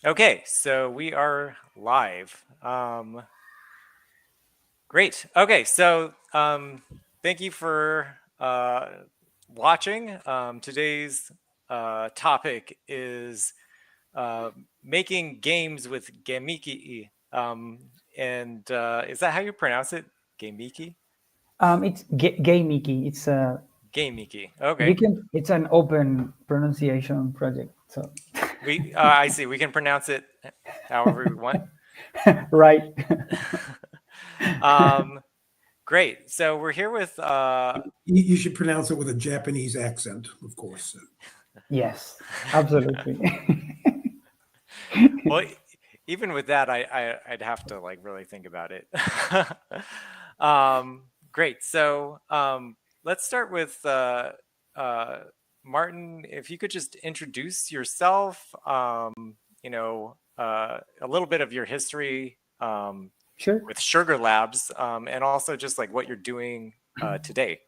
Okay, so we are live. Great. Okay, so thank you for watching. Today's topic is uh, making games with Gameeky. And is that how you pronounce it? Gameeky? It's Gameeky. Gameeky. Okay. It's an open pronunciation project. So I see. We can pronounce it however we want. right. um, Great. So we're here with You should pronounce it with a Japanese accent, of course. Yes, absolutely. well, even with that, I'd have to like really think about it. Great. So let's start with uh, Martin. If you could just introduce yourself, a little bit of your history Sure. with Sugar Labs, and also just like what you're doing today.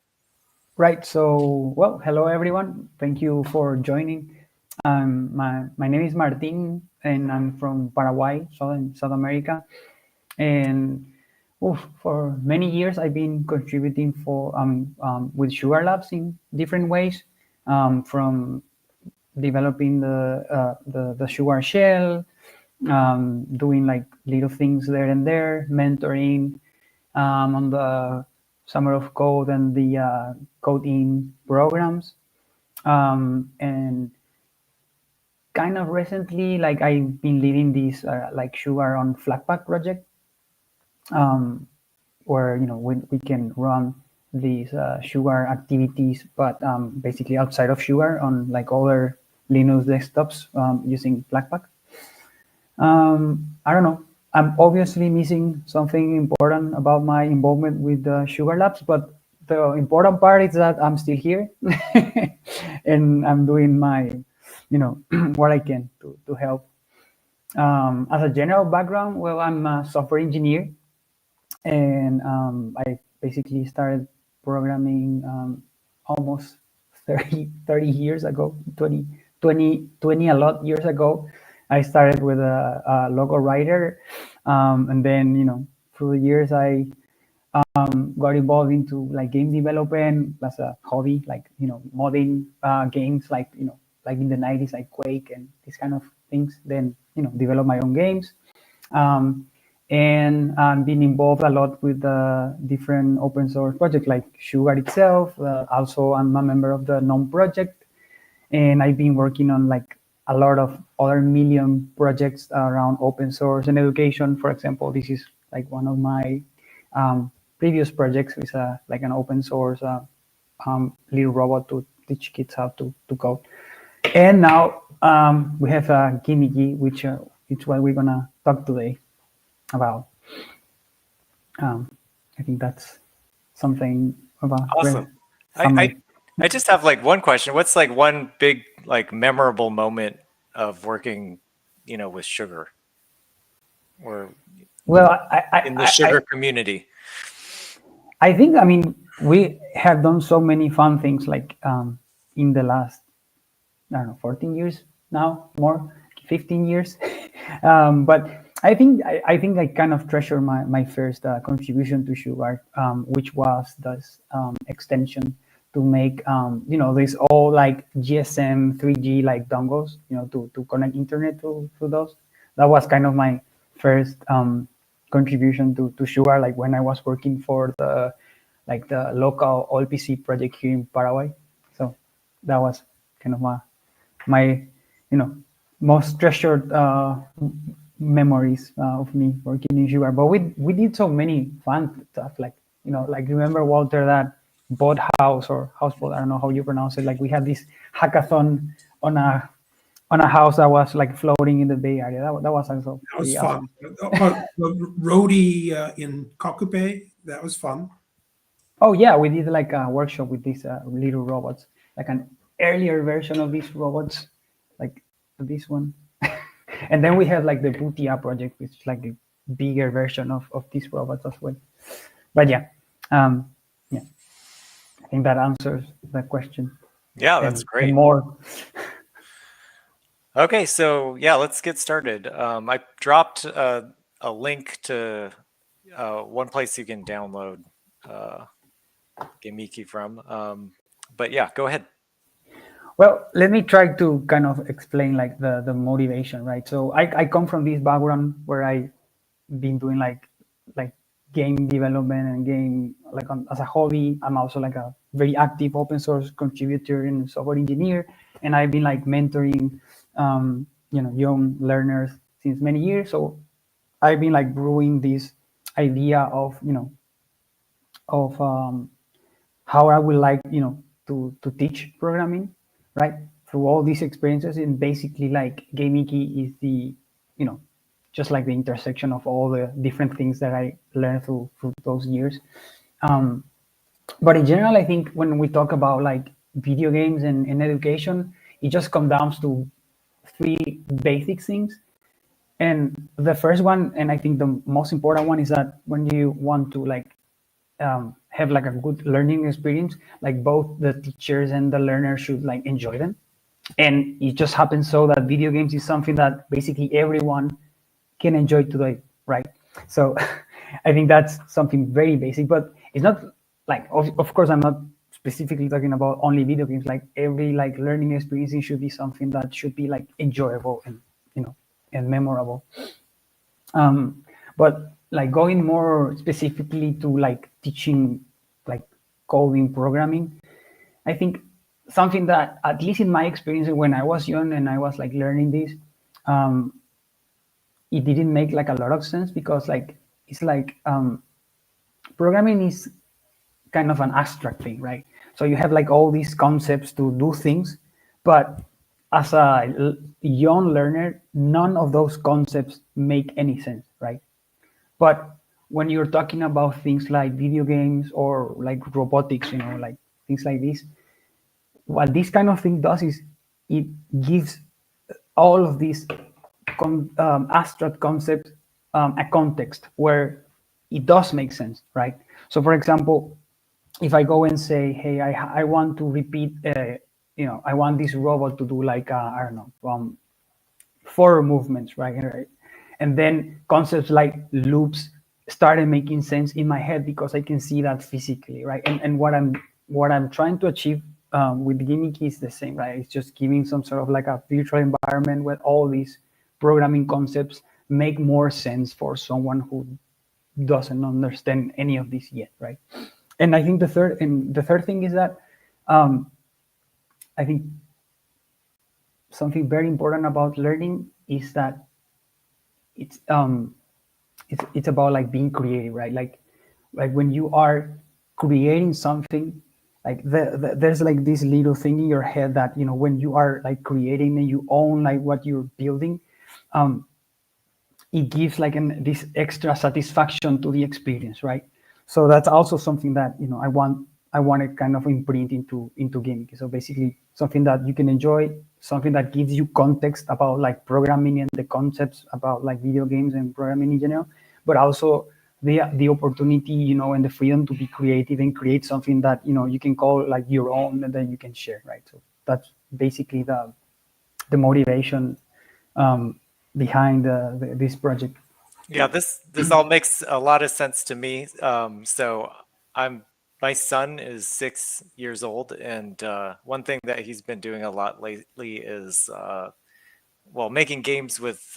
Right. So, well, hello everyone. Thank you for joining. My name is Martin, and I'm from Paraguay, South America. And for many years, I've been contributing with Sugar Labs in different ways, from developing the sugar shell, doing like little things there and there, mentoring on the Summer of Code and the coding programs, and kind of recently, like I've been leading this like Sugar on Flatpak project, um, where we can run these Sugar activities, but basically outside of Sugar on like other Linux desktops using Flatpak. I don't know. I'm obviously missing something important about my involvement with the Sugar Labs, but the important part is that I'm still here and I'm doing my, what I can to help. As a general background, well, I'm a software engineer, and I basically started programming almost 30 years ago, 20 a lot years ago. I started with a logo writer, and then through the years I got involved into like game development as a hobby, like modding games, like like in the 90s, like Quake and these kind of things. Then develop my own games, um, and been involved a lot with different open source projects like Sugar itself. Also, I'm a member of the GNOME project, and I've been working on like a lot of other million projects around open source and education. For example, this is like one of my previous projects is like an open source little robot to teach kids how to code. And now we have Gameeky, which is what we're gonna talk today about. I think that's something of a Awesome. summary. I just have like one question. What's like one big like memorable moment of working, with Sugar or Well, in the Sugar community? I think, I mean, we have done so many fun things like in the last, I don't know, 14 years now, more, 15 years. But I think I kind of treasure my first contribution to Sugar, which was this extension to make, these all like GSM 3G like dongles, to connect internet to those. That was kind of my first contribution to Sugar, like when I was working for the local OLPC project here in Paraguay. So that was kind of my most treasured memories of me working in Sugar. But we did so many fun stuff, like like remember, Walter, that boat house or houseboat, I don't know how you pronounce it. Like we had this hackathon on a house that was like floating in the Bay Area. That was also That was pretty fun. awesome. The roadie in Kokupe, that was fun. Oh yeah, we did like a workshop with these little robots, like an earlier version of these robots, like this one. And then we have like the Bootia project, which is like a bigger version of these robots as well. But yeah, yeah, I think that answers the question Yeah, that's and great. more. Okay, so yeah, let's get started. I dropped a link to one place you can download uh, Gameeky from. But yeah, go ahead. Well, let me try to kind of explain like the motivation, right? So I come from this background where I been doing like game development and game like as a hobby. I'm also like a very active open source contributor and software engineer, and I've been like mentoring young learners since many years. So I've been like brewing this idea of of how I would like to teach programming, right? Through all these experiences, and basically like Gameeky is the you know just like the intersection of all the different things that I learned through those years. Um, but in general, I think when we talk about like video games and education, it just comes down to three basic things. And the first one, and I think the most important one, is that when you want to like have like a good learning experience, like both the teachers and the learner should like enjoy them. And it just happens so that video games is something that basically everyone can enjoy today, right? So I think that's something very basic, but it's not like, of course, I'm not specifically talking about only video games. Like every like learning experience should be something that should be like enjoyable and and memorable. But like going more specifically to like teaching like coding programming, I think something that at least in my experience when I was young and I was like learning this, um, it didn't make like a lot of sense because like it's like programming is kind of an abstract thing, right? So you have like all these concepts to do things, but as a young learner, none of those concepts make any sense, right? But when you're talking about things like video games or like robotics, like things like this, what this kind of thing does is it gives all of these abstract concepts a context where it does make sense, right? So, for example, if I go and say, hey, I want to repeat, I want this robot to do like, I don't know, 4 movements, right? And then concepts like loops started making sense in my head because I can see that physically, right? And what I'm trying to achieve with Gameeky is the same, right? It's just giving some sort of like a virtual environment where all these programming concepts make more sense for someone who doesn't understand any of this yet, right? And I think the third thing is that I think something very important about learning is that it's it's about like being creative, right? Like when you are creating something, like there's like this little thing in your head that when you are like creating and you own like what you're building, it gives like this extra satisfaction to the experience, right? So that's also something that I want to kind of imprint into gaming. So basically, something that you can enjoy, something that gives you context about like programming and the concepts about like video games and programming in general, but also the opportunity, and the freedom to be creative and create something that you can call like your own and then you can share, right? So that's basically the motivation behind this project. Yeah, this all makes a lot of sense to me. So my son is 6 years old, and one thing that he's been doing a lot lately is well, making games with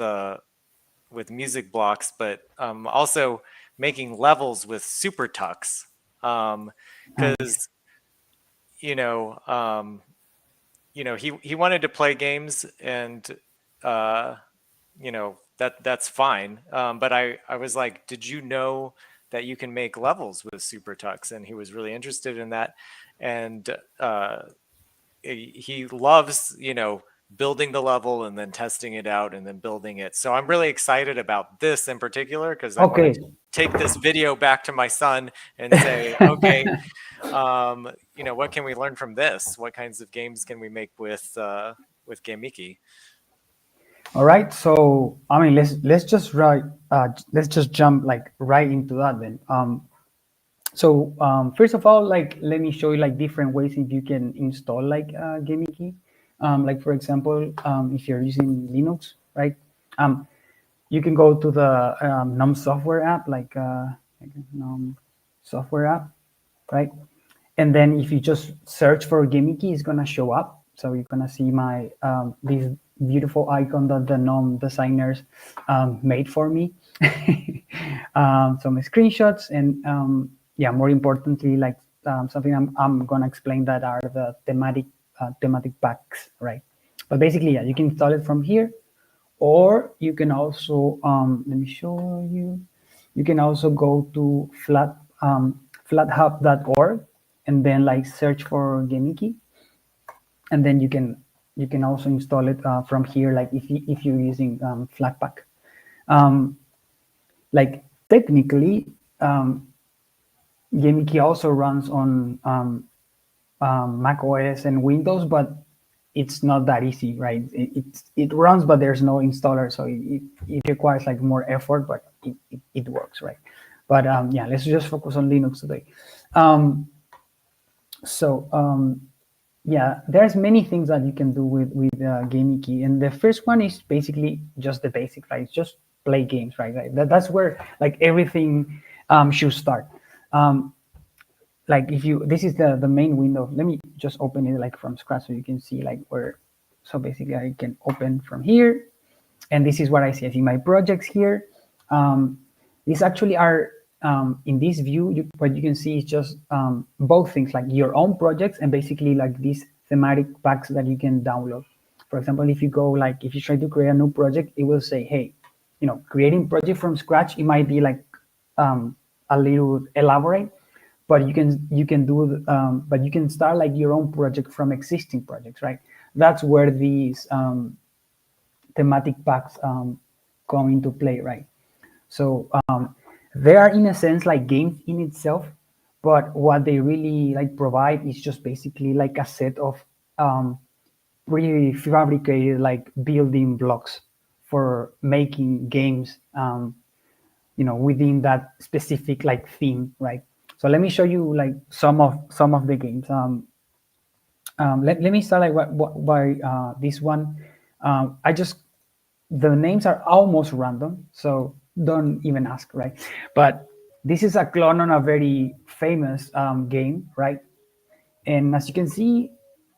music blocks, but also making levels with super tucks. Nice. Because you know, um, he wanted to play games, and uh, that's fine. But I was like, did you know that you can make levels with super tucks? And he was really interested in that, and he loves building the level and then testing it out and then building it. So I'm really excited about this in particular because I want to Okay. take this video back to my son and say, okay, what can we learn from this? What kinds of games can we make with Gameeky? All right. So I mean, let's just jump like right into that then. So first of all, like let me show you like different ways if you can install like Gameeky. Like for example, if you're using Linux, right? You can go to the GNOME software app, like GNOME software app, right? And then if you just search for Gameeky, it's gonna show up. So you're gonna see my this beautiful icon that the GNOME designers made for me. Some screenshots and yeah, more importantly, like something I'm gonna explain that are the thematic packs, right? But basically, yeah, you can install it from here, or you can also let me show you. You can also go to flathub.org and then like search for Gameeky, and then you can also install it from here. Like if you're using Flatpak, like technically, Gameeky also runs on Mac OS and Windows, but it's not that easy, right? It runs, but there's no installer, so it requires like more effort, but it works, right? But yeah, let's just focus on Linux today. So yeah, there's many things that you can do with Gameeky, and the first one is basically just the basic, right? It's just play games, right? That's where like everything should start. Like if you, this is the main window. Let me just open it like from scratch so you can see like where. So basically, I can open from here, and this is what I see. I see my projects here. These actually are in this view. What you can see is just both things, like your own projects and basically like these thematic packs that you can download. For example, if you go like if you try to create a new project, it will say, hey, creating project from scratch. It might be like a little elaborate, but you can do but you can start like your own project from existing projects, right? That's where these thematic packs come into play, right? So they are in a sense like games in itself, but what they really like provide is just basically like a set of prefabricated like building blocks for making games within that specific like theme, right? So let me show you like some of the games. Let me start like by this one. I just, the names are almost random, so don't even ask, right? But this is a clone on a very famous game, right? And as you can see,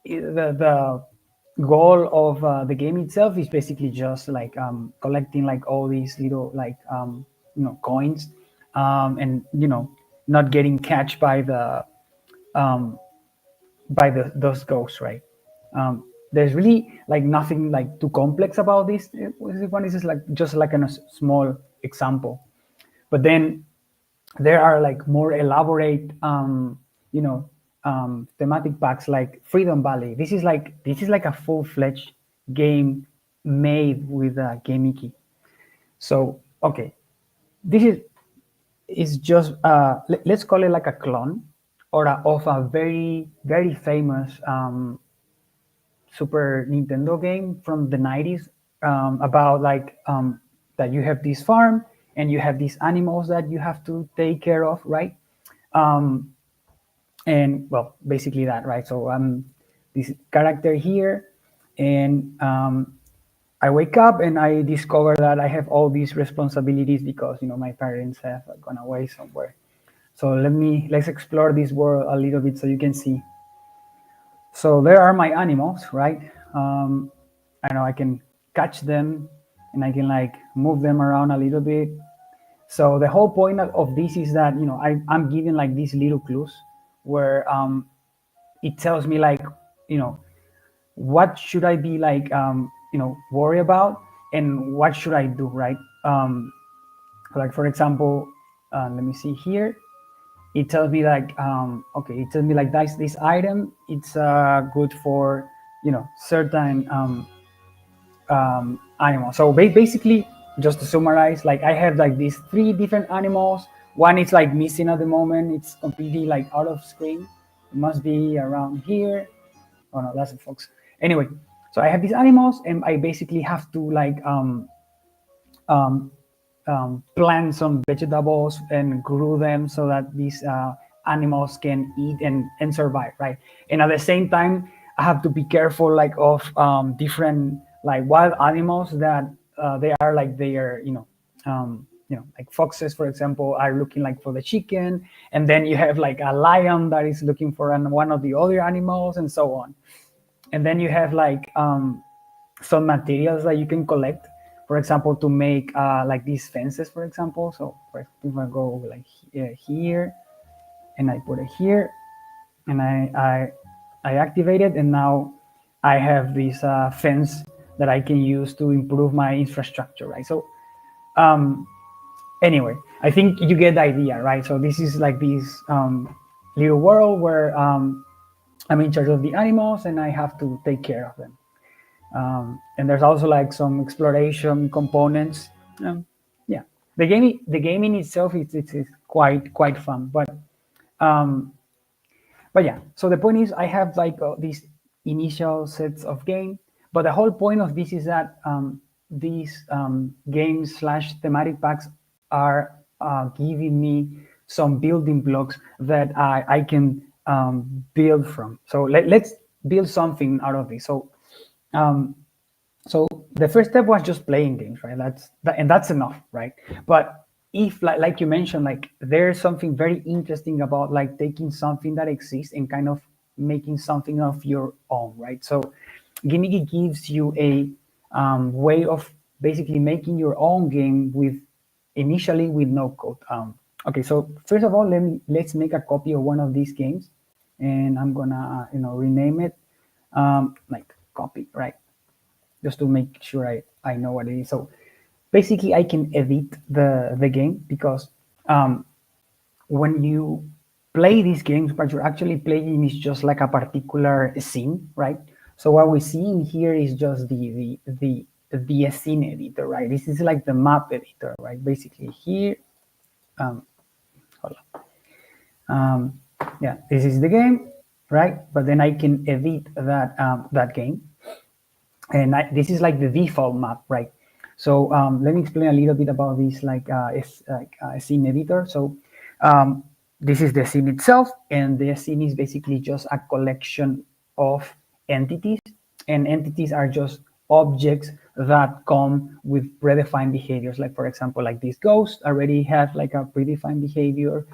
the goal of the game itself is basically just like collecting like all these little like coins, and not getting catched by the those ghosts, right? There's really like nothing like too complex about this. This one is just like a small example, but then there are like more elaborate thematic packs like Freedom Valley. This is like a full-fledged game made with Gameeky. So okay, this is just let's call it like a clone of a very very famous Super Nintendo game from the 90s, about like that you have this farm and you have these animals that you have to take care of, right? And well, basically that, right? So I'm this character here, and I wake up and I discover that I have all these responsibilities because my parents have gone away somewhere. So let's explore this world a little bit so you can see. So there are my animals, right? I know I can catch them and I can like move them around a little bit. So the whole point of this is that I'm given like these little clues where it tells me like what should I be like worry about and what should I do, right? Like for example, let me see here. It tells me like okay, it tells me like this item, it's good for certain animals. So basically, just to summarize, like I have like these three different animals. One is like missing at the moment, it's completely like out of screen. It must be around here. Oh no, that's a fox. Anyway, so I have these animals and I basically have to like um, plant some vegetables and grow them so that these animals can eat and survive, right? And at the same time, I have to be careful like of different like wild animals that they are like they are like foxes, for example, are looking like for the chicken, and then you have like a lion that is looking for one of the other animals, and so on. And then you have like some materials that you can collect, for example, to make like these fences, for example. So if I go like here and I put it here, and I activate it, and now I have this fence that I can use to improve my infrastructure, right? So um, anyway, I think you get the idea, right? So this is like this little world where I'm in charge of the animals and I have to take care of them. And there's also like some exploration components. Yeah, the gaming itself is quite fun, um, but yeah. So the point is, I have like these initial sets of game, but the whole point of this is that these games slash thematic packs are giving me some building blocks that I can build from. So let's build something out of this. Um, so the first step was just playing games, right? And that's enough, right? But if like you mentioned, like there's something very interesting about like taking something that exists and kind of making something of your own, right? So Gameeky gives you a way of basically making your own game with initially with no code. Okay, so first of all, let's make a copy of one of these games, and I'm gonna rename it like copy, right? Just to make sure I know what it is. So basically, I can edit the game because when you play these games, what you're actually playing is just like a particular scene, right? So what we're seeing here is just the scene editor, right? This is like the map editor, right? Basically here, hold on. Yeah, this is the game, right? But then I can edit that game, and this is like the default map, right? So let me explain a little bit about this, like it's like a scene editor. So um, this is the scene itself, and the scene is basically just a collection of entities, and entities are just objects that come with predefined behaviors. Like for example, like this ghost already have like a predefined behavior.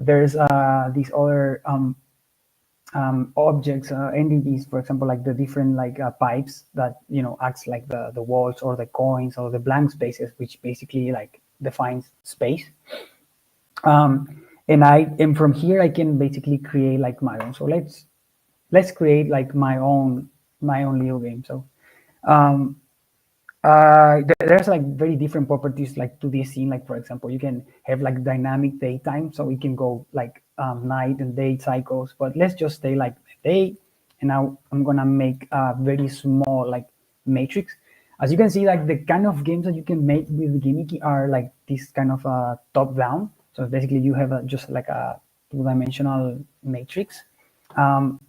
There's these other objects, entities, for example, like the different like pipes that acts like the walls or the coins or the blank spaces, which basically like defines space. And from here I can basically create like my own. So let's create like my own little game. So um, there's like very different properties like to this scene. Like for example, you can have like dynamic daytime, so we can go like night and day cycles, but let's just stay like day. And now I'm gonna make a very small like matrix. As you can see, like the kind of games that you can make with Gameeky are like this kind of top down. So basically you have just like a two-dimensional matrix. um,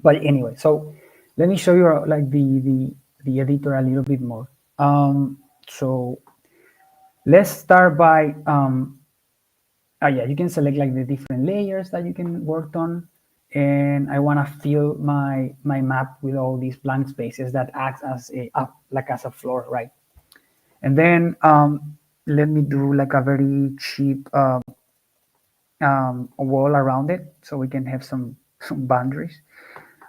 but anyway, so let me show you like the editor a little bit more. So let's start by yeah, you can select like the different layers that you can work on, and I want to fill my map with all these blank spaces that acts as like as a floor, right? And then let me do like a very cheap wall around it so we can have some boundaries.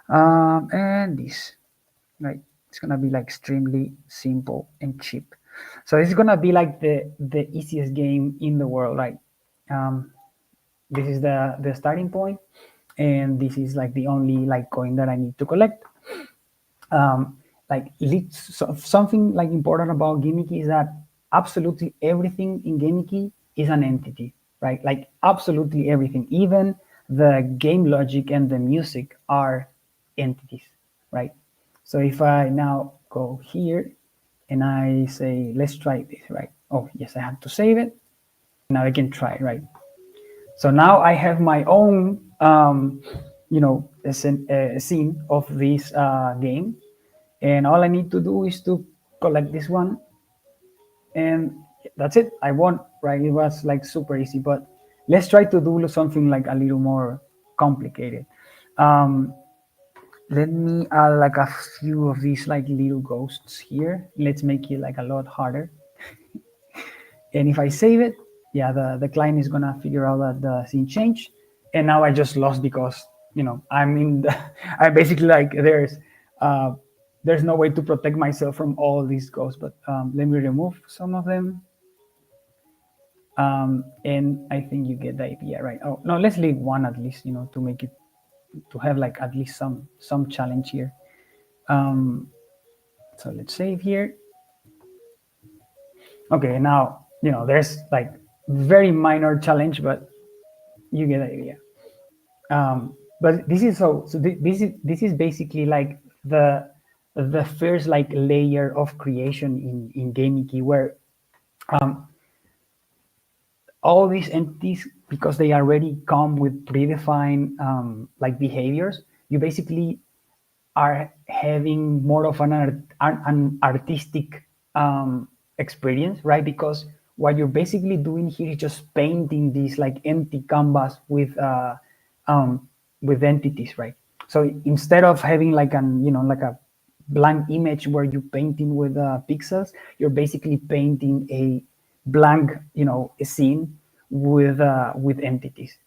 And this, right? It's gonna be like extremely simple and cheap. So it's gonna be like the easiest game in the world, right? Um, this is the starting point, and this is like the only like coin that I need to collect. Like something like important about Gameeky is that absolutely everything in Gameeky is an entity, right? Like absolutely everything, even the game logic and the music are entities, right? So if I now go here and I say, let's try this, right? Oh, yes, I have to save it. Now I can try, right? So now I have my own, a scene of this game, and all I need to do is to collect this one, and that's it. I won, right? It was like super easy, but let's try to do something like a little more complicated. Um, let me add like a few of these like little ghosts here. Let's make it like a lot harder. And if I save it, yeah, the client is gonna figure out that the scene changed. And now I just lost because I'm in the I basically like there's no way to protect myself from all these ghosts. But let me remove some of them. And I think you get the idea, right? Oh no, let's leave one at least, to make it to have like at least some challenge here. So let's save here. Okay, now there's like very minor challenge, but you get the idea. But this is this is basically like the first like layer of creation in Gameeky, where all these entities, because they already come with predefined like behaviors, you basically are having more of an artistic experience, right? Because what you're basically doing here is just painting this like empty canvas with entities, right? So instead of having like like a blank image where you're painting with pixels, you're basically painting a blank a scene with entities.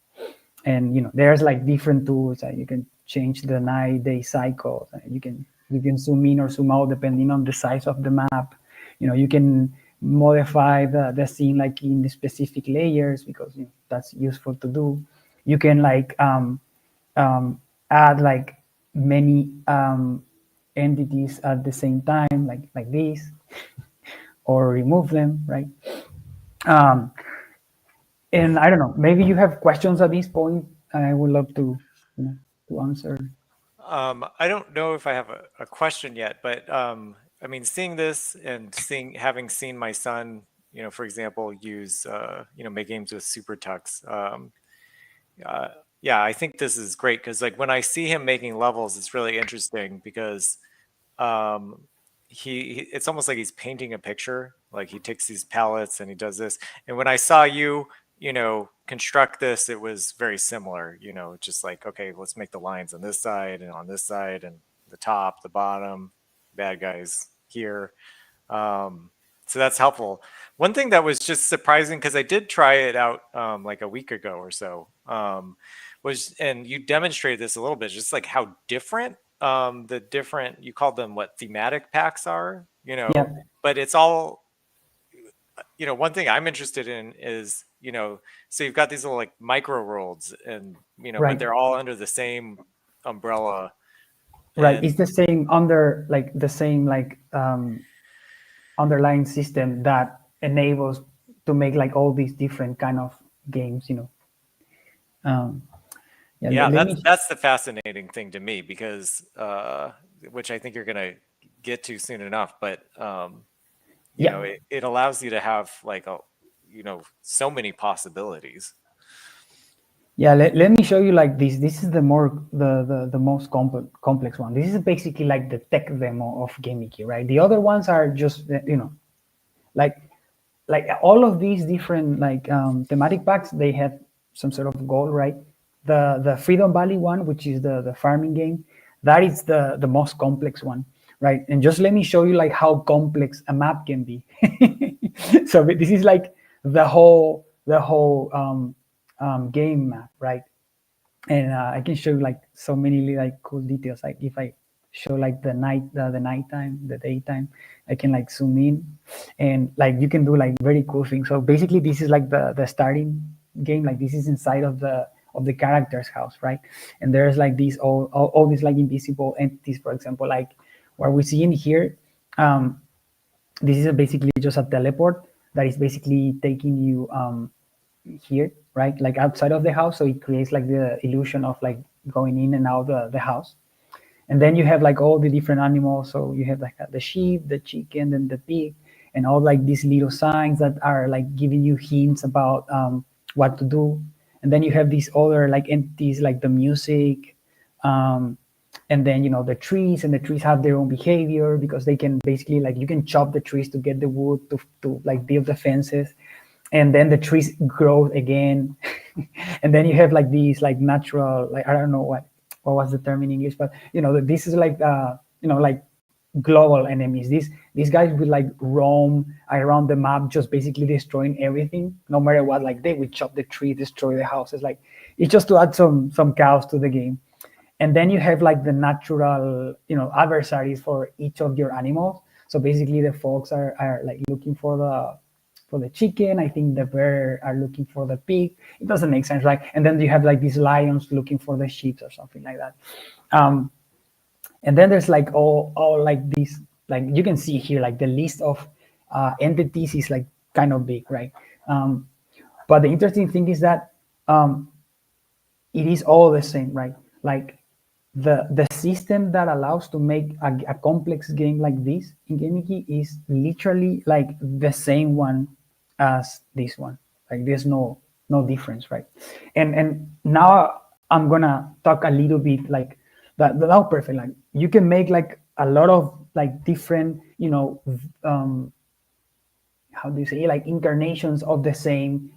And there's like different tools that you can change the night day cycles. You can zoom in or zoom out depending on the size of the map. You can modify the scene like in the specific layers, because that's useful to do. You can like add like many entities at the same time, like this, or remove them, right? um, And I don't know, maybe you have questions at this point. I would love to answer. I don't know if I have a question yet, but I mean, seeing this and having seen my son, for example, use, make games with Super Tux. Uh, yeah, I think this is great because, like, when I see him making levels, it's really interesting because um, it's almost like he's painting a picture. Like he takes these palettes and he does this. And when I saw you, construct this, it was very similar. Just like, okay, let's make the lines on this side and on this side and the top, the bottom, bad guys here. So that's helpful. One thing that was just surprising, because I did try it out like a week ago or so, was, and you demonstrated this a little bit, just like how different the different, you called them what, thematic packs are, Yeah, but it's all, one thing I'm interested in is, so you've got these little like micro worlds and, but right, they're all under the same umbrella. right. And It's the same underlying system that enables to make like all these different kind of games. Um, yeah, yeah, let that's me. that's the fascinating thing to me because which I think you're gonna get to soon enough, but Yeah, it allows you to have like so many possibilities. yeah. Let me show you like this. This is the most complex one. This is basically like the tech demo of Gameeky, right? The other ones are just like all of these different like thematic packs, they have some sort of goal, right? The Freedom Valley one, which is the farming game, that is the most complex one, right? And just let me show you like how complex a map can be. So this is like the whole game map, right? And I can show you like so many like cool details. Like if I show like the nighttime, the daytime, I can like zoom in, and like you can do like very cool things. So basically, this is like the starting game. Like this is inside of the character's house, right? And there's like these all these like invisible entities. For example, like what we see in here. This is basically just a teleport that is basically taking you here, right? Like outside of the house. So it creates like the illusion of like going in and out the house. And then you have like all the different animals. So you have like the sheep, the chicken, and the pig, and all like these little signs that are like giving you hints about what to do. And then you have these other like entities like the music, um, and then the trees, and the trees have their own behavior because they can basically like you can chop the trees to get the wood to like build the fences, and then the trees grow again. And then you have like these like natural, like I don't know what was the term in English, but this is like like global enemies. These guys would like roam around the map, just basically destroying everything, no matter what. Like they would chop the tree, destroy the houses. Like it's just to add some chaos to the game. And then you have like the natural adversaries for each of your animals. So basically the folks are like looking for the chicken. I think the bear are looking for the pig. It doesn't make sense, right? And then you have like these lions looking for the sheep or something like that. And then there's like all like these, like you can see here, like the list of entities is like kind of big, right? But the interesting thing is that it is all the same, right? Like the system that allows to make a complex game like this in Gameeky is literally like the same one as this one. Like there's no difference, right? And now I'm gonna talk a little bit like that. Not perfect. Like you can make like a lot of like different, how do you say, like incarnations of the same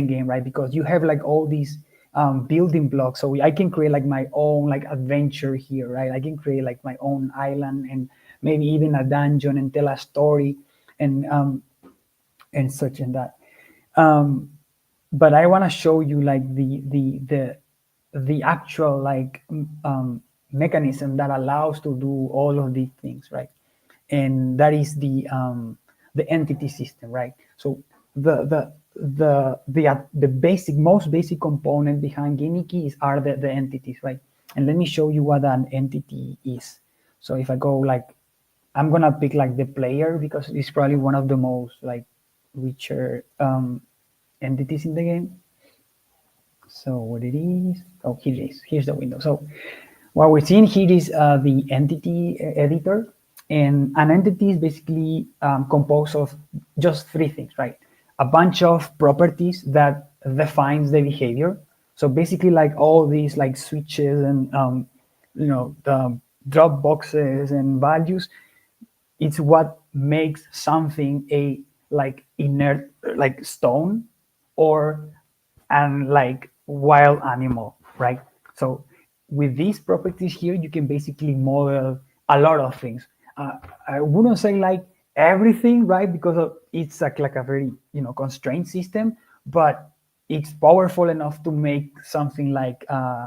game, right? Because you have like all these building blocks. So I can create like my own like adventure here, right? I can create like my own island and maybe even a dungeon and tell a story and such and that. But I want to show you like the actual like mechanism that allows to do all of these things, right? And that is the entity system, right? So the basic, most basic component behind Gameeky are the entities, right? And let me show you what an entity is. So if I go like, I'm gonna pick like the player because it's probably one of the most like richer entities in the game. So what it is? Oh, here it is. Here's the window. So what we're seeing here is the entity editor. And an entity is basically composed of just three things, right? A bunch of properties that defines the behavior. So basically like all these like switches and, the drop boxes and values, it's what makes something a like inert, like stone, or and like wild animal, right? So with these properties here, you can basically model a lot of things. I wouldn't say like everything, right? Because it's like a very constrained system, but it's powerful enough to make something like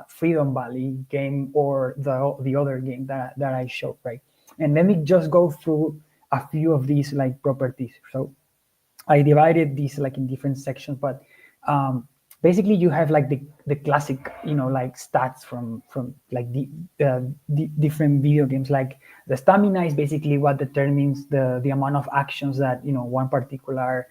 Freedom Valley game or the other game that I showed, right? And let me just go through a few of these like properties. So I divided these like in different sections, but basically you have like the classic, like stats from like the different video games. Like the stamina is basically what determines the amount of actions that one particular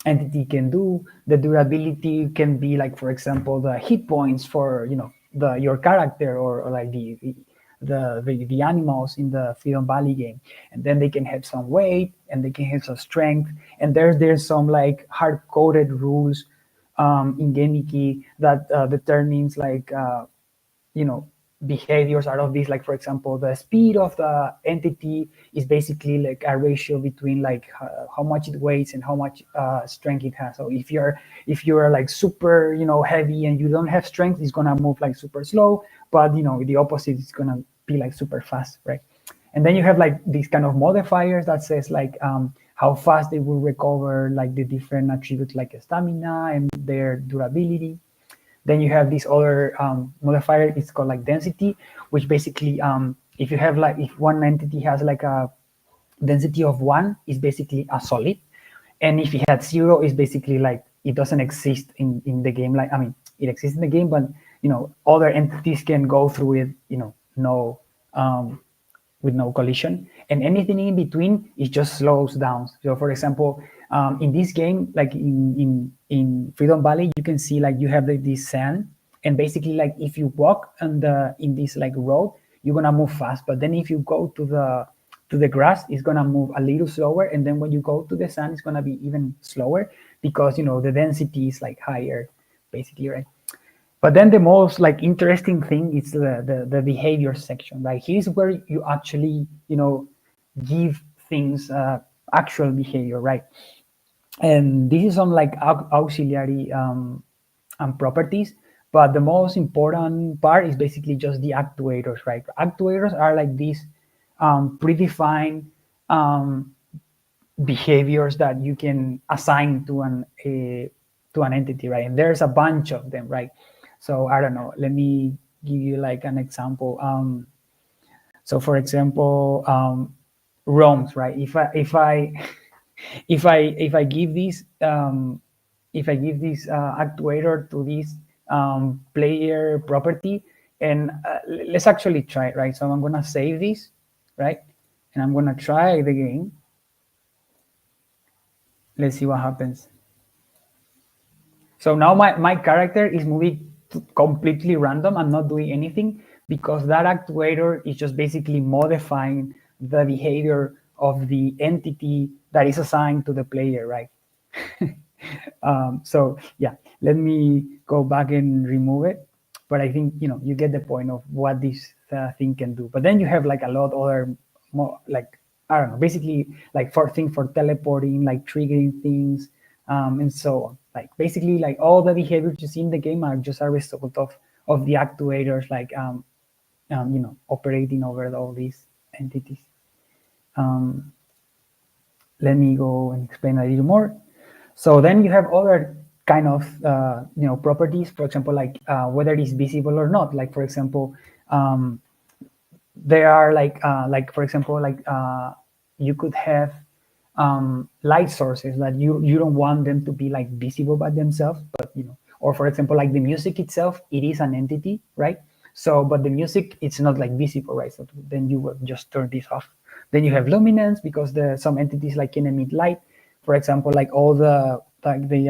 entity can do. The durability can be like, for example, the hit points for your character, or like the animals in the Freedom Valley game. And then they can have some weight and they can have some strength. And there's some like hard-coded rules in Gameeky that determines like behaviors out of this. Like, for example, the speed of the entity is basically like a ratio between like how much it weighs and how much strength it has. So if you're like super heavy and you don't have strength, it's gonna move like super slow. But the opposite is gonna be like super fast, right? And then you have like these kind of modifiers that says like how fast they will recover like the different attributes like stamina and their durability. Then you have this other modifier. It's called like density, which basically if you have like, if one entity has like a density of 1, is basically a solid, and if it had 0, is basically like it doesn't exist in the game. Like, I mean, it exists in the game, but other entities can go through it, no with no collision, and anything in between, it just slows down. So for example, in this game, like in Freedom Valley, you can see like you have this sand, and basically like if you walk in this like road, you're gonna move fast. But then if you go to the grass, it's gonna move a little slower, and then when you go to the sand, it's gonna be even slower because the density is like higher, basically, right? But then the most like interesting thing is the behavior section, right? Here's where you actually give things actual behavior, right? And this is some like auxiliary properties, But the most important part is basically just the actuators, right? Actuators are like these predefined behaviors that you can assign to an entity, right? And there's a bunch of them, right? So I don't know. Let me give you like an example. So for example, ROMs, right? If I give this actuator to this player property, and let's actually try it, right? So I'm gonna save this, right? And I'm gonna try the game. Let's see what happens. So now my character is moving completely random. I'm not doing anything because that actuator is just basically modifying the behavior of the entity that is assigned to the player, right? So yeah, let me go back and remove it. But I think you get the point of what this thing can do. But then you have like a lot other more like I don't know, basically like for things for teleporting, like triggering things, and so on. Like basically like all the behaviors you see in the game are just a result of the actuators like operating over all these entities. Let me go and explain a little more. So then you have other kind of properties, for example, like whether it is visible or not. Like for example, there are like for example like you could have light sources that you don't want them to be like visible by themselves, but or for example like the music itself, it is an entity, right? So but the music it's not like visible, right? So then you will just turn this off. Then you have luminance because some entities like can emit light, for example like all the like the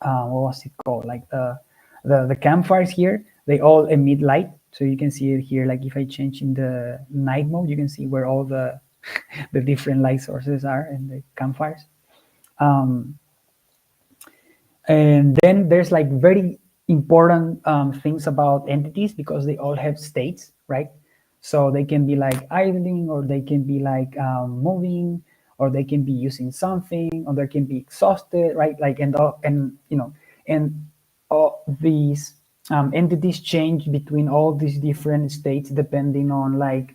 what was it called, like the campfires here, they all emit light. So you can see it here, like if I change in the night mode, you can see where all the the different light sources are in the campfires. And then there's like very important things about entities because they all have states, right? So they can be like idling, or they can be like moving, or they can be using something, or they can be exhausted, right? Like and all these entities change between all these different states depending on like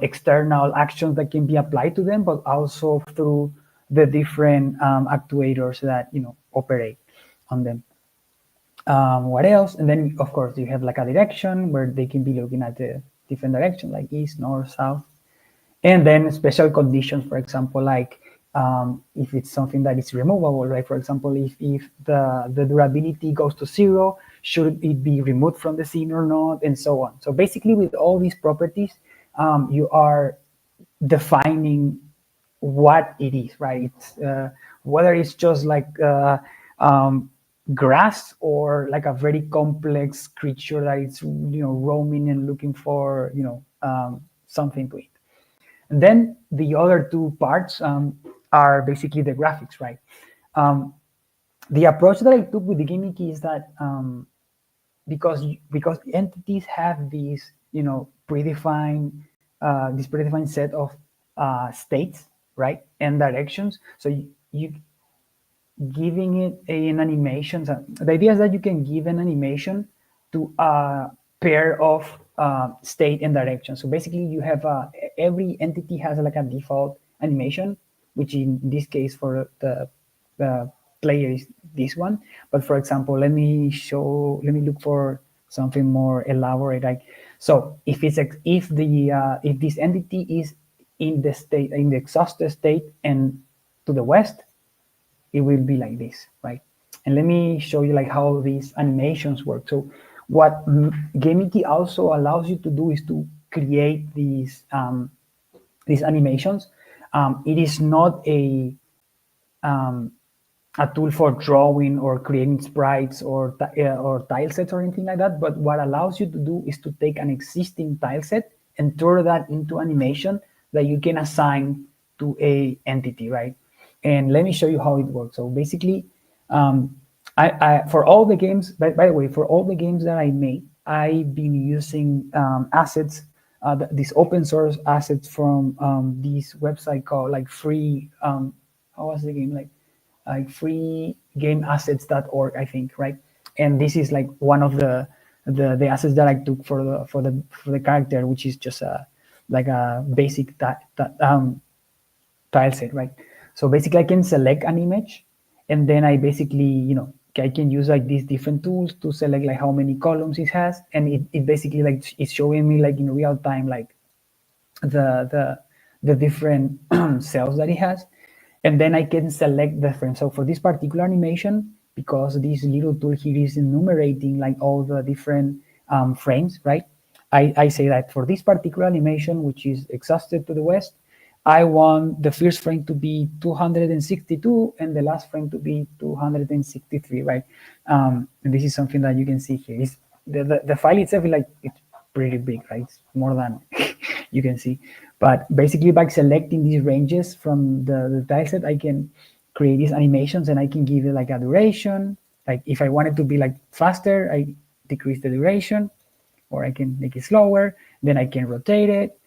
external actions that can be applied to them, but also through the different actuators that operate on them. What else? And then of course you have like a direction where they can be looking at the different direction, like east, north, south. And then special conditions, for example, like if it's something that is removable, right? For example, if the durability goes to 0, should it be removed from the scene or not, and so on. So basically with all these properties, you are defining what it is, right? It's whether it's just like grass, or like a very complex creature that is roaming and looking for something to eat. And then the other two parts are basically the graphics, right? The approach that I took with the Gameeky is that because entities have these predefined this predefined set of states, right, and directions. So you giving it an animation. So the idea is that you can give an animation to a pair of state and direction. So basically, you have every entity has like a default animation, which in this case for the player is this one. But for example, let me look for something more elaborate. Like so, if this entity is in the exhausted state and to the west, it will be like this, right? And let me show you like how these animations work. So what Gameeky also allows you to do is to create these animations. It is not a tool for drawing or creating sprites or tile sets or anything like that. But what allows you to do is to take an existing tile set and turn that into animation that you can assign to a entity, right? And let me show you how it works. So basically, I for all the games, by the way, for all the games that I made, I've been using assets, these open source assets from this website called like free. How was the game like freegameassets.org, I think, right? and this is like one of the assets that I took for the character, which is just like a basic tile set, right? So basically I can select an image, and then I basically, I can use like these different tools to select like how many columns it has, and it basically like it's showing me like in real time like the different cells that it has, and then I can select the frame. So for this particular animation, because this little tool here is enumerating like all the different frames, right? I say that for this particular animation, which is exhausted to the west, I want the first frame to be 262 and the last frame to be 263, right? And this is something that you can see here. It's, the file itself is like, it's pretty big, right? It's more than you can see. But basically by selecting these ranges from the tile set, I can create these animations, and I can give it like a duration. Like if I want it to be like faster, I decrease the duration, or I can make it slower. Then I can rotate it,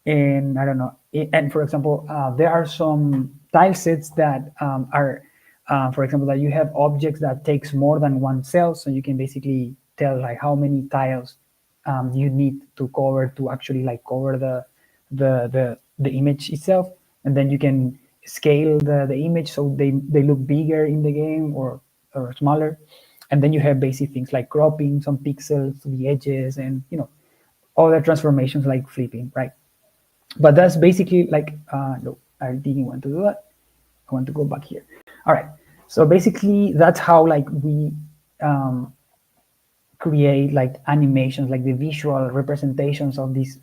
and I don't know. And for example, there are some tile sets that are, for example, that you have objects that takes more than one cell, so you can basically tell like how many tiles you need to cover to actually like cover the image itself, and then you can scale the image so they look bigger in the game or smaller. And then you have basic things like cropping some pixels to the edges, and other transformations like flipping, right? But that's basically like no, I didn't want to do that. I want to go back here. All right, so basically that's how like we create like animations, like the visual representations of these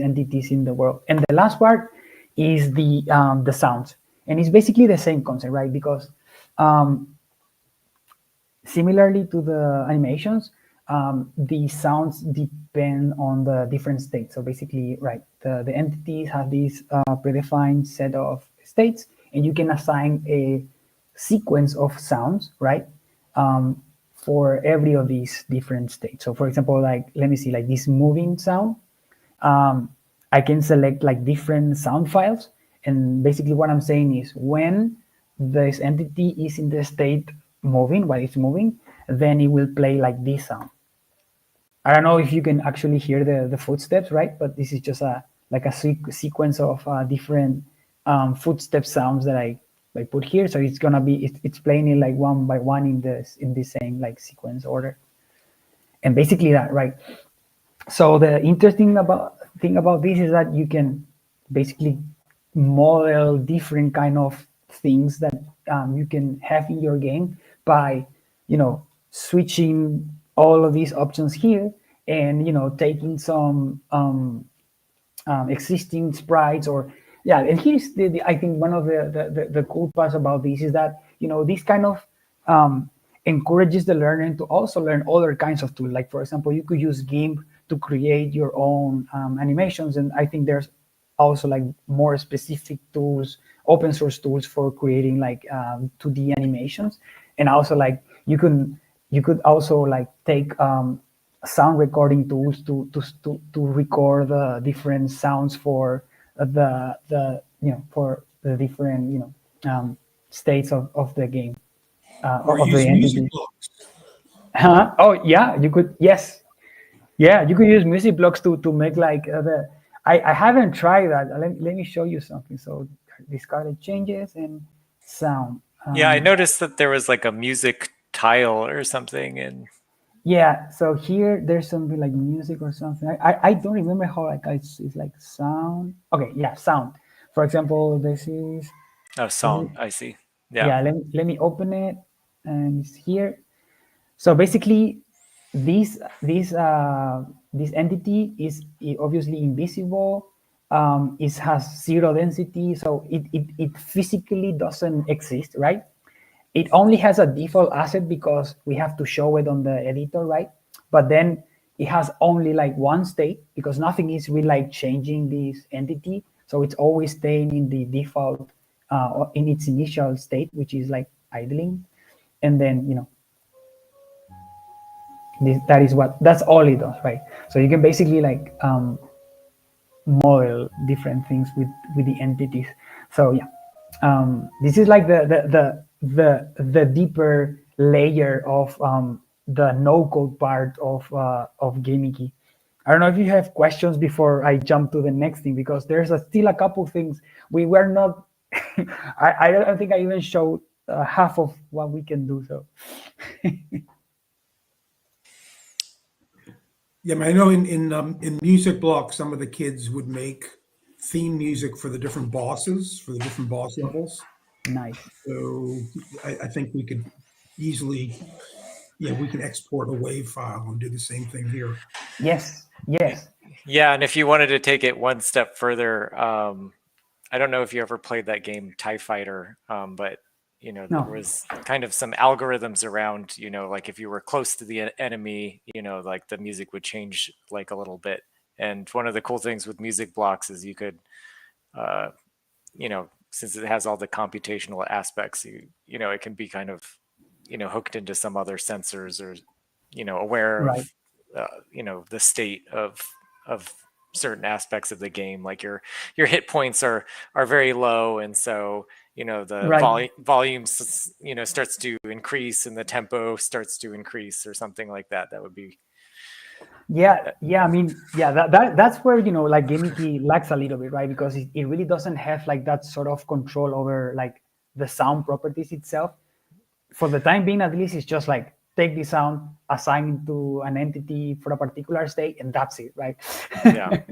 entities in the world. And the last part is the sounds, and it's basically the same concept, right? Because similarly to the animations, the sounds depend on the different states. So basically, right, the entities have this predefined set of states, and you can assign a sequence of sounds, right, for every of these different states. So for example, like, let me see, like this moving sound, I can select like different sound files. And basically what I'm saying is when this entity is in the state moving, while it's moving, then it will play like this sound. I don't know if you can actually hear the footsteps, right? But this is just like a sequence of different footstep sounds that I put here. So it's gonna be it's playing it like one by one in the same like sequence order, and basically that, right? So the interesting thing about this is that you can basically model different kind of things that you can have in your game by switching all of these options here, and taking some existing sprites, or yeah. And here's I think one of the cool parts about this is that this kind of encourages the learner to also learn other kinds of tools. Like for example, you could use GIMP to create your own animations, and I think there's also like more specific tools, open source tools for creating like 2D animations. And also like you could also like take sound recording tools to record the different sounds for the for the different states of the game, Or of use the music entity. blocks. Oh yeah, you could. Yes, yeah, you could use music blocks to make like the. I haven't tried that. Let me show you something. So discarded changes and sound. Yeah, I noticed that there was like a music tile or something, and Yeah, so here there's something like music or something. I don't remember how like it's like sound. Okay, yeah, sound. For example, this is oh, song. I see. Yeah. yeah. Let me open it, and it's here. So basically, this entity is obviously invisible. It has zero density, so it physically doesn't exist, right? It only has a default asset because we have to show it on the editor, right? But then it has only like one state because nothing is really like changing this entity. So it's always staying in the default, in its initial state, which is like idling. And then, that's all it does, right? So you can basically like model different things with the entities. So yeah, this is like the deeper layer of the no code part of Gameeky. I don't know if you have questions before I jump to the next thing, because there's still a couple things we were not. I don't think I even showed half of what we can do. So Yeah, I know in Music Block, some of the kids would make theme music for the different bosses, for the different boss levels. nice. So I think we could easily, yeah, we can export a WAV file and do the same thing here. Yes, yes. Yeah, and if you wanted to take it one step further, I don't know if you ever played that game TIE Fighter, but there No. was kind of some algorithms around, like if you were close to the enemy, like the music would change like a little bit. And one of the cool things with music blocks is you could, since it has all the computational aspects, it can be kind of, hooked into some other sensors, or, aware Right. of, the state of certain aspects of the game. Like your hit points are very low, and so the Right. volume starts to increase and the tempo starts to increase, or something like that. That would be Yeah. I mean, yeah, that's where, like Gameeky lacks a little bit, right? Because it really doesn't have like that sort of control over like the sound properties itself. For the time being, at least, it's just like take the sound, assign it to an entity for a particular state, and that's it, right? Yeah.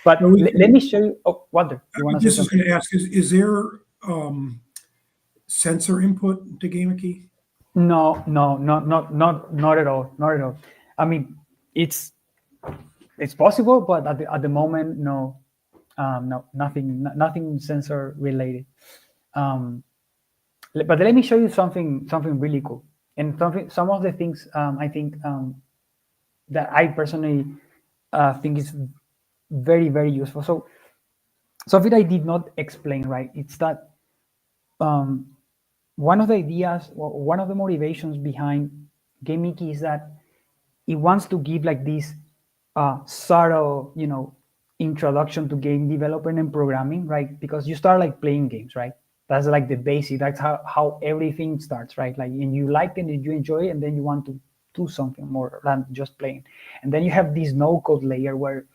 But No, we let can- me show you. Oh, Wonder, you want I to say just was something? going to ask, is there sensor input to Gameeky? No, not at all, not at all. I mean, it's possible, but at the moment, no, no, nothing sensor related. But let me show you something really cool, and some of the things I think that I personally think is very, very useful. So something I did not explain, right? It's that one of the ideas, one of the motivations behind Gameeky is that it wants to give like this subtle, introduction to game development and programming, right? Because you start like playing games, right? That's like the basic. That's how everything starts, right? Like, and you like it and you enjoy it, and then you want to do something more than just playing. And then you have this no code layer where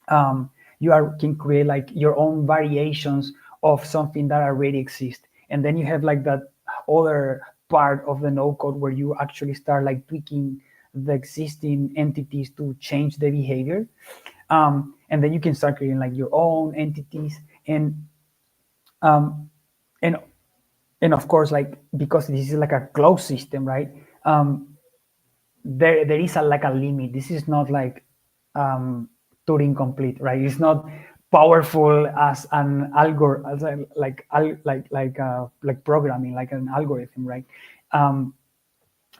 can create like your own variations of something that already exists, and then you have like that other part of the no code where you actually start like tweaking the existing entities to change the behavior, and then you can start creating like your own entities, um, and and of course, like, because this is like a closed system, right? There is like a limit. This is not like Turing complete, right? It's not powerful as an algorithm, as like programming, like an algorithm, right?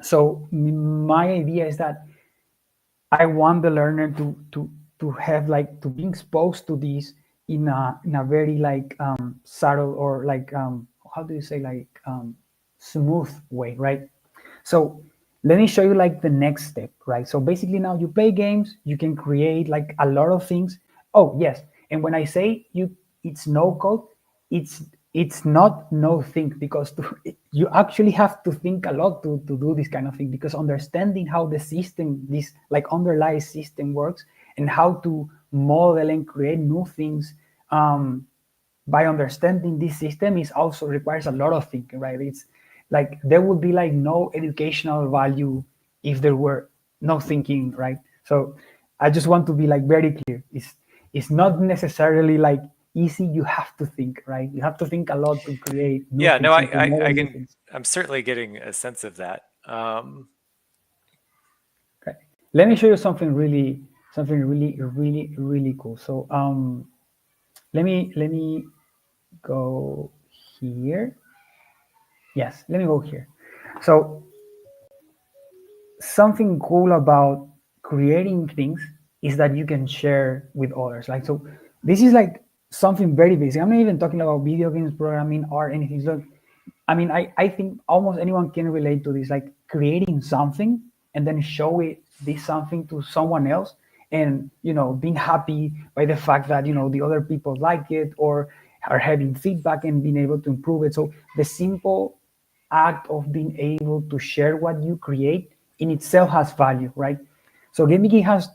So my idea is that I want the learner to have like to be exposed to this in a very like subtle, or like how do you say, like smooth way, right? So let me show you like the next step, right? So basically now you play games, you can create like a lot of things. Oh yes, and when I say it's no code, it's not no think, because you actually have to think a lot to do this kind of thing, because understanding how the system, this like underlying system works, and how to model and create new things by understanding this system is also requires a lot of thinking, right? It's like there would be like no educational value if there were no thinking, right? So I just want to be like very clear. It's not necessarily like easy. You have to think, right? You have to think a lot to create new Yeah, no, things and to model I new can. things. I'm certainly getting a sense of that. Okay. Let me show you something really cool. So let me go here. Yes, let me go here. So something cool about creating things is that you can share with others. Like, so this is like something very basic. I'm not even talking about video games programming or anything. So I mean, I think almost anyone can relate to this, like creating something and then show it this something to someone else, and being happy by the fact that the other people like it or are having feedback and being able to improve it. So the simple act of being able to share what you create in itself has value, right? So Gameeky has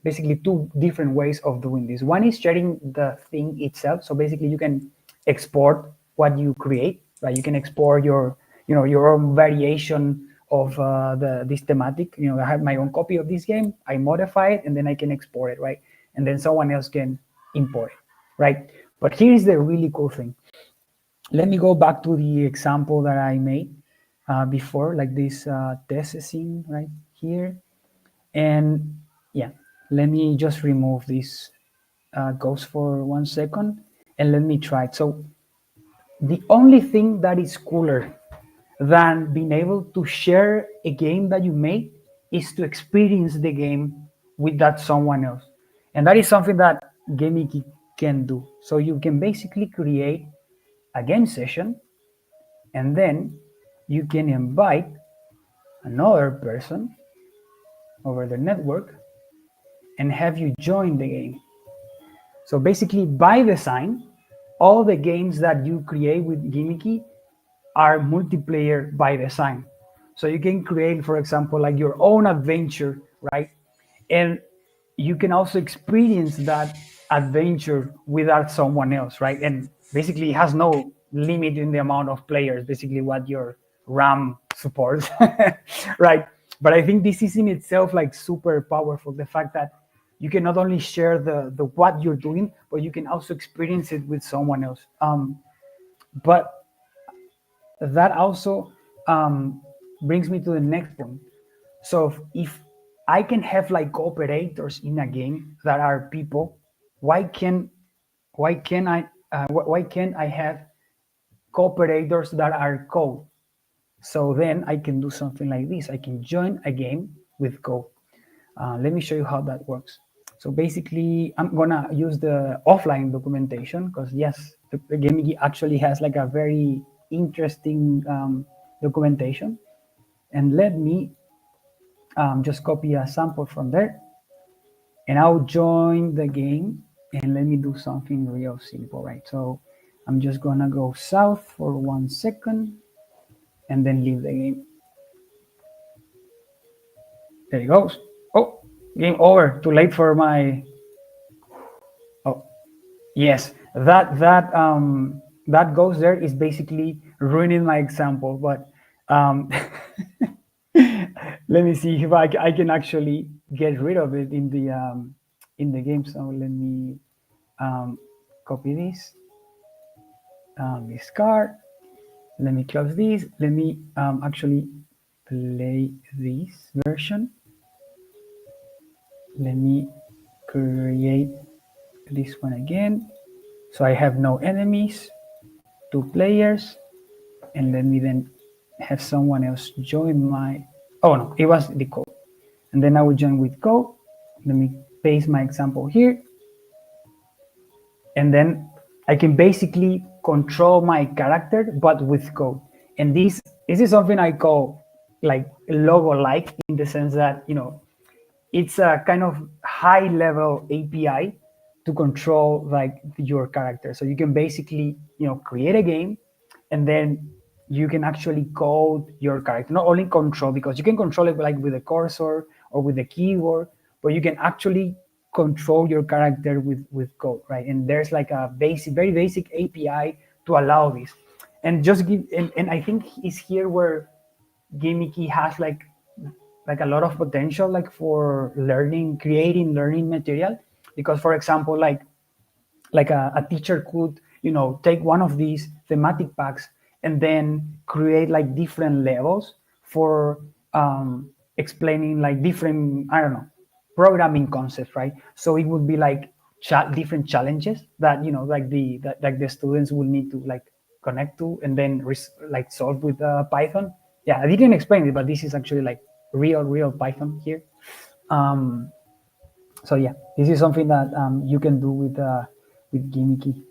basically two different ways of doing this. One is sharing the thing itself. So basically, you can export what you create, right? You can export your own variation of this thematic. I have my own copy of this game. I modify it, and then I can export it, right? And then someone else can import it, right? But here's the really cool thing. Let me go back to the example that I made before, like this test scene right here. And yeah, let me just remove this ghost for 1 second and let me try it. So the only thing that is cooler than being able to share a game that you made is to experience the game with that someone else. And that is something that Gameeky can do. So you can basically create a game session and then you can invite another person over the network and have you join the game. So basically, by design, all the games that you create with Gameeky are multiplayer by design. So you can create, for example, like your own adventure, right? And you can also experience that adventure without someone else, right? And basically, it has no limit in the amount of players, basically, what your RAM supports, right? But I think this is in itself like super powerful. The fact that you can not only share the what you're doing, but you can also experience it with someone else. But that also brings me to the next point. So if I can have like cooperators in a game that are people, why can why can't I have cooperators that are code? So then I can do something like this. I can join a game with code. Let me show you how that works. So basically, I'm gonna use the offline documentation because yes, the Gameeky actually has like a very interesting documentation. And let me just copy a sample from there, and I'll join the game. And let me do something real simple, right? So I'm just gonna go south for 1 second, and then leave the game. There it goes. Oh, game over. Too late for my. Oh, yes, that goes there is basically ruining my example. But let me see if I can actually get rid of it in the game. So let me copy this card. Let me close this. Let me actually play this version. Let me create this one again. So I have no enemies, 2 players, and let me then have someone else join my, oh no, it was the code. And then I will join with code. Let me paste my example here. And then I can basically control my character, but with code. And this is something I call like logo-like in the sense that, it's a kind of high level API to control like your character. So you can basically, create a game and then you can actually code your character, not only control, because you can control it like with a cursor or with a keyboard, but you can actually control your character with code, right? And there's like a basic, very basic API to allow this. And just give, and I think it's here where Gameeky has like a lot of potential like for learning, creating learning material. Because for example, like a teacher could take one of these thematic packs and then create like different levels for explaining like different, I don't know, programming concepts, right? So it would be like different challenges that like the students will need to like connect to and then like solve with Python. Yeah, I didn't explain it, but this is actually like real Python here. So yeah, this is something that you can do with Gameeky.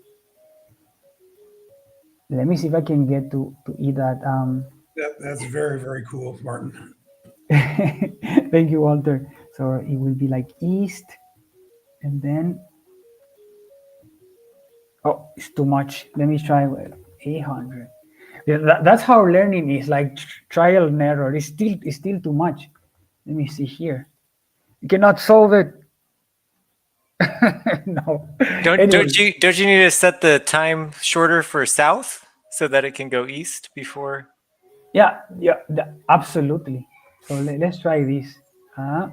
Let me see if I can get to eat that. That's very, very cool, Martin. Thank you, Walter. So it will be like east, and then oh, it's too much. Let me try with 800. Yeah, that's how learning is, like trial and error. It's still too much. Let me see here. You cannot solve it. No. Don't Anyway, you need to set the time shorter for south so that it can go east before? yeah, yeah, absolutely. So let's try this. Uh,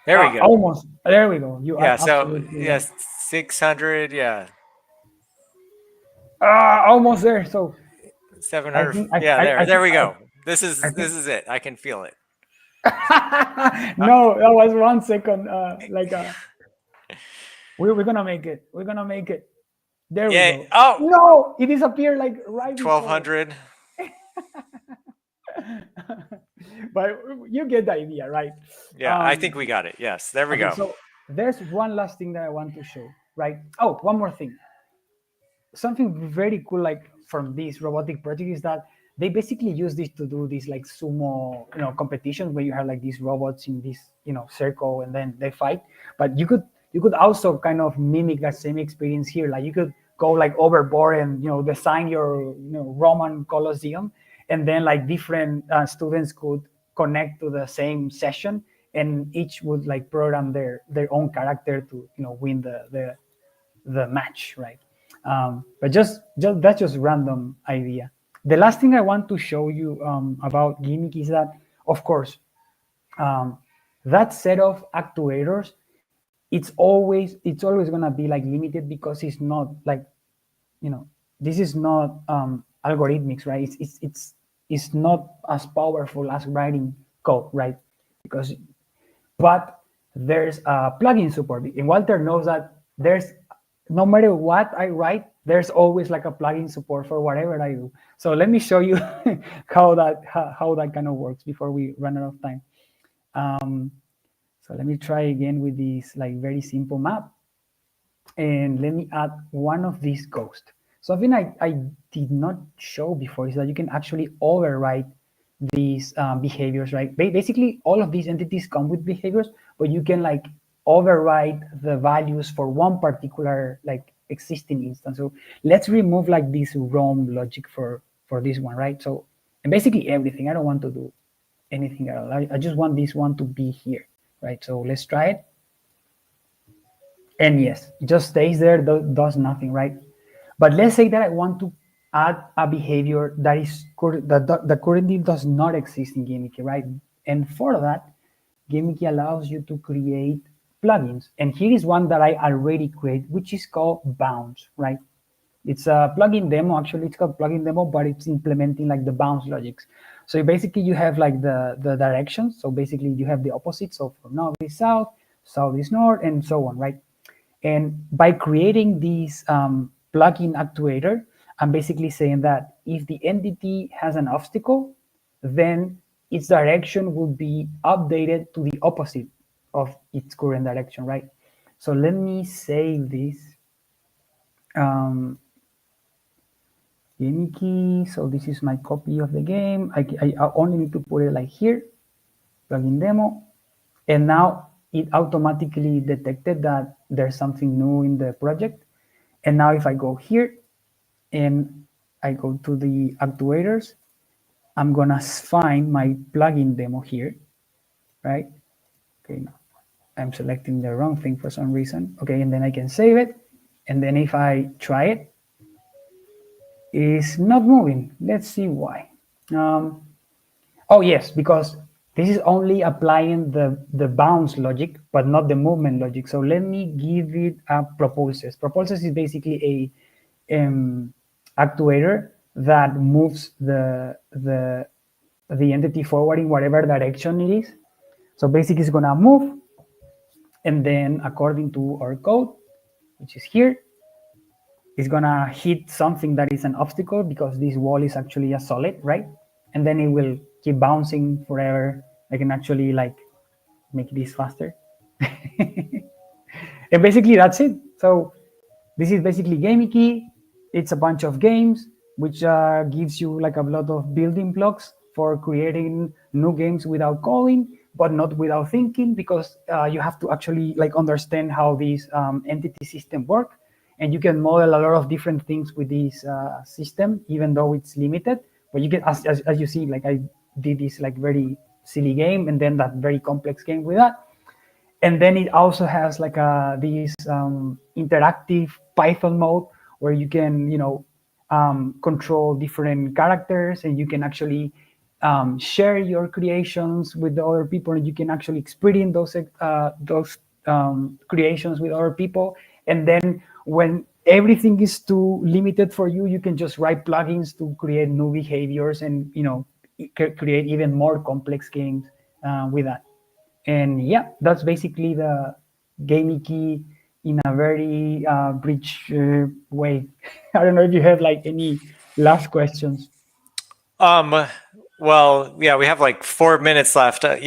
There we go. almost. There we go. You are Yeah. So absolutely right. yes, 600. Yeah, Almost there. So I 700. think Yeah, I there think we go. I think. This is it. I can feel it. Uh, No, that was 1 second. We're gonna make it. We're gonna make it. There we yeah. go. Oh, No, it disappeared like right before. 1200. But you get the idea, right? Yeah, I think we got it. Yes, there we Okay, go. so there's one last thing that I want to show, right? Oh, one more thing. Something very cool, like from this robotic project, is that they basically use this to do this like sumo, competitions where you have like these robots in this, circle, and then they fight. But you could also kind of mimic that same experience here. Like you could go like overboard and design your Roman Colosseum, and then like different students could connect to the same session, and each would like program their own character to win the match, right? But just that's just random idea. The last thing I want to show you about Gimmick is that, of course, um, that set of actuators, it's always gonna be like limited because it's not like this is not algorithmics, right? It's not as powerful as writing code, right? Because but there's a plugin support. And Walter knows that there's no matter what I write, there's always like a plugin support for whatever I do. So let me show you how that kind of works before we run out of time. So let me try again with this like very simple map. And let me add one of these ghosts. Something I did not show before is that you can actually override these behaviors, right? Basically, all of these entities come with behaviors, but you can like override the values for one particular like existing instance. So let's remove like this ROM logic for this one, right? So, and basically everything. I don't want to do anything at all. I just want this one to be here, right? So let's try it. And yes, it just stays there, does nothing, right? But let's say that I want to add a behavior that currently does not exist in Gameeky, right? And for that, Gameeky allows you to create plugins. And here is one that I already created, which is called Bounce, right? It's a plugin demo. Actually, it's called plugin demo, but it's implementing like the bounce logics. So basically, you have like the directions. So basically, you have the opposite. So for north is south, south is north, and so on, right? And by creating this plugin actuator, I'm basically saying that if the entity has an obstacle, then its direction will be updated to the opposite of its current direction, right? So let me save this. Gameeky. So this is my copy of the game. I only need to put it like here, plugin demo. And now it automatically detected that there's something new in the project. And now if I go here and I go to the actuators, I'm gonna find my plugin demo here, right? Okay, no, I'm selecting the wrong thing for some reason. Okay, and then I can save it. And then if I try it, it's not moving. Let's see why. Oh yes, because this is only applying the bounce logic, but not the movement logic. So let me give it a propulses. Propulses is basically a actuator that moves the entity forward in whatever direction it is. So basically it's gonna move, and then according to our code, which is here, it's gonna hit something that is an obstacle because this wall is actually a solid, right? And then it will keep bouncing forever. I can actually like make this faster. And basically that's it. So this is basically Gameeky. It's a bunch of games which gives you like a lot of building blocks for creating new games without coding, but not without thinking, because you have to actually like understand how these entity system work. and you can model a lot of different things with this system, even though it's limited. But you can, as you see, like I did this like very silly game, and then that very complex game with that. And then it also has like this interactive Python mode where you can, control different characters, and you can actually share your creations with the other people, and you can actually experience those creations with other people. And then when everything is too limited for you, you can just write plugins to create new behaviors, and create even more complex games with that. And yeah, that's basically the Gameeky in a very rich way. I don't know if you have like any last questions. Well, yeah, we have like 4 minutes left. One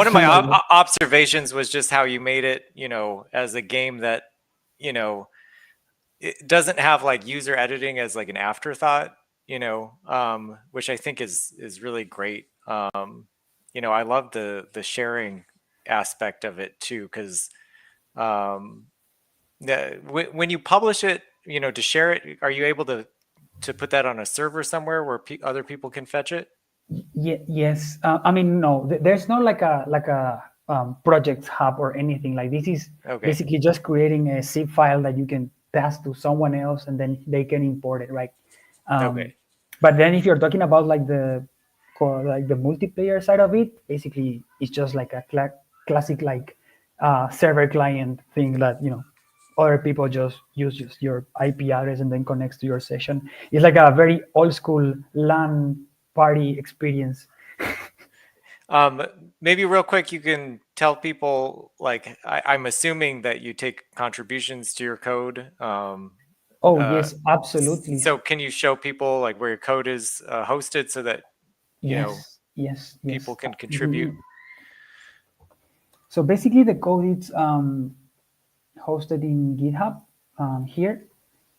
of my observations was just how you made it, as a game that, it doesn't have like user editing as like an afterthought, which I think is really great. I love the sharing aspect of it too, because when you publish it, to share it, are you able to put that on a server somewhere where other people can fetch it? Yes. I mean, no, there's not like a project hub or anything. Like this is basically just creating a zip file that you can pass to someone else, and then they can import it, right? But then if you're talking about like the multiplayer side of it, basically it's just like a classic like server client thing that other people just use your IP address and then connects to your session. It's like a very old school LAN party experience. Maybe real quick, you can tell people, like, I'm assuming that you take contributions to your code. Yes, absolutely. So can you show people like where your code is hosted so that yes, people can contribute? So basically the code is hosted in GitHub here.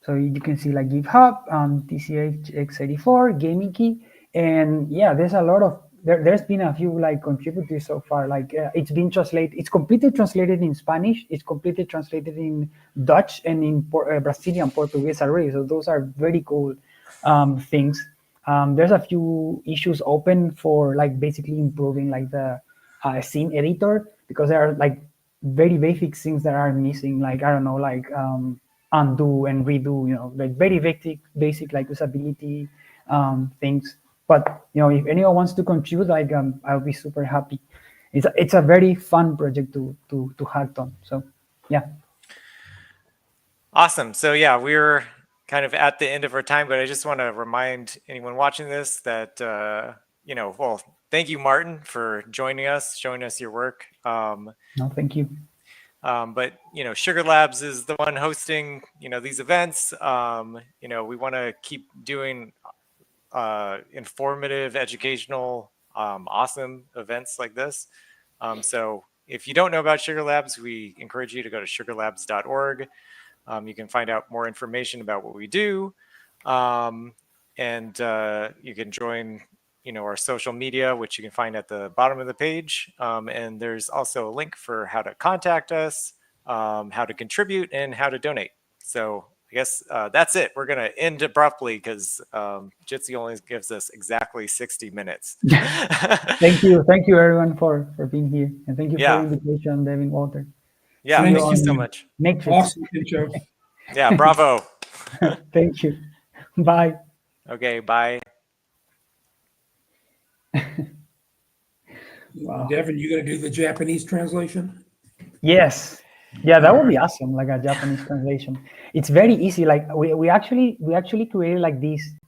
So you can see like GitHub, TCHX84, Gameeky, and yeah, there's a lot of there's been a few like contributors so far. Like it's been translated, it's completely translated in Spanish, it's completely translated in Dutch and in Brazilian Portuguese already. So those are very cool things. There's a few issues open for like basically improving like the scene editor, because there are like very basic things that are missing, like I don't know, like undo and redo, like very basic like usability things. But if anyone wants to contribute, like I'll be super happy. It's a very fun project to hack on. So yeah. Awesome. So yeah, we're kind of at the end of our time, but I just want to remind anyone watching this that well, thank you, Martin, for joining us, showing us your work. No, thank you. But Sugar Labs is the one hosting these events. We want to keep doing informative, educational, awesome events like this. So if you don't know about Sugar Labs, we encourage you to go to sugarlabs.org. You can find out more information about what we do, and you can join our social media, which you can find at the bottom of the page. And there's also a link for how to contact us, how to contribute, and how to donate. So I guess that's it. We're going to end abruptly because Jitsi only gives us exactly 60 minutes. Thank you everyone for being here, and thank you for the invitation, Devin, Walter. Yeah, thank you so much. Awesome intro. Yeah, bravo. Thank you. Bye. Okay, bye. Wow. Devin, you gonna do the Japanese translation? Yes. Yeah, that would be awesome, like a Japanese translation. It's very easy. Like we actually created like this